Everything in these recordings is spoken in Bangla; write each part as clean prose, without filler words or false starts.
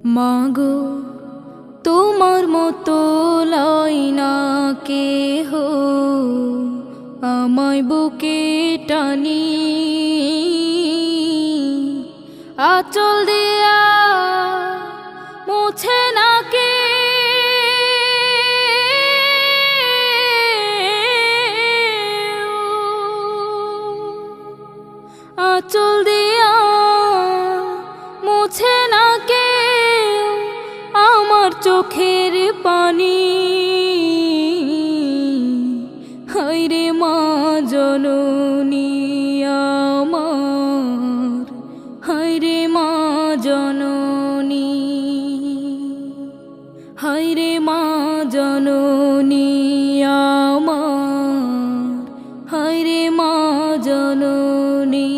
মাগো তোমার মতো লয় না কেহ আমায় বুকে টানি, আঁচল দিয়া মুছে না কে আঁচল দিয়া মুছে না কে আমার চোখের পানি। হায়রে মা জননী আমার, হায়রে মা জননী, হায়রে মা জননী আমার, হায়রে মা জননী।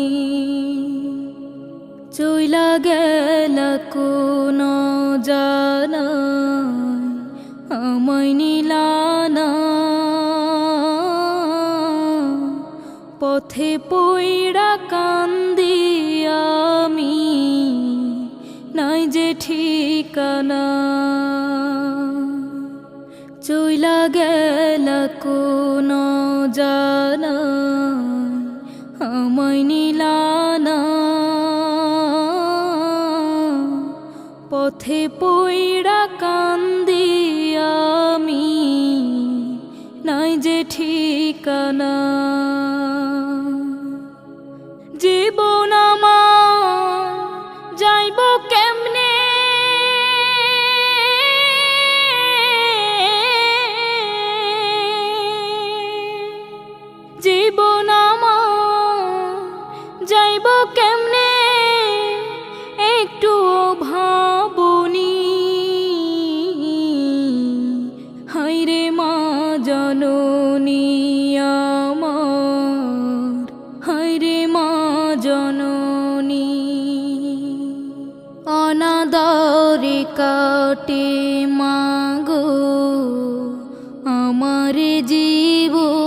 চইলা গেলা কোন জানায় আমায় নিলানা, পথে পইড়া কান্দি আমি নাই যে ঠিকানা। চইলা গেলা কোন জানায় আমায় নিলানা, পথে পইড়া কান্দি আমি নাই যে ঠিকানা। জীবন আমার যাইব কেমনে, জীবন আমার যাইব কেমনে একটু ভাবনি। হায়রে মা জননী আমার, হায়রে মা জননী। অনাদরে কাটে মাগো আমার জীবন,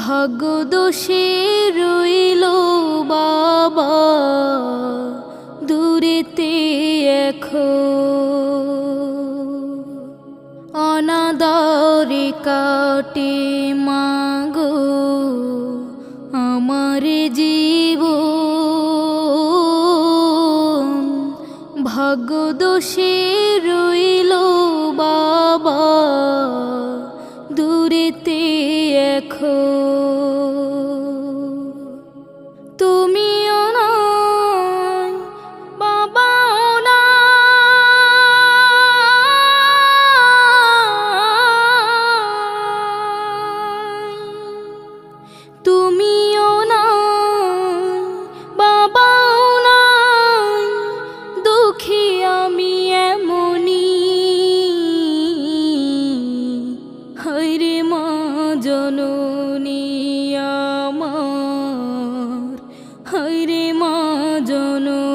ভাগ্য দোষে রইল বাবা দূরেতে এখন। অনাদরে কাটে মাগো আমার জীবন, ভাগ্য দোষে রইল বাবা দূরেতে এখন। তুমিও নাই বাবাও নাই, তুমিও নাই বাবাও নাই, দুঃখী আমি এমনি। হায়রে মা জননী আমার, হায়রে মা জননী।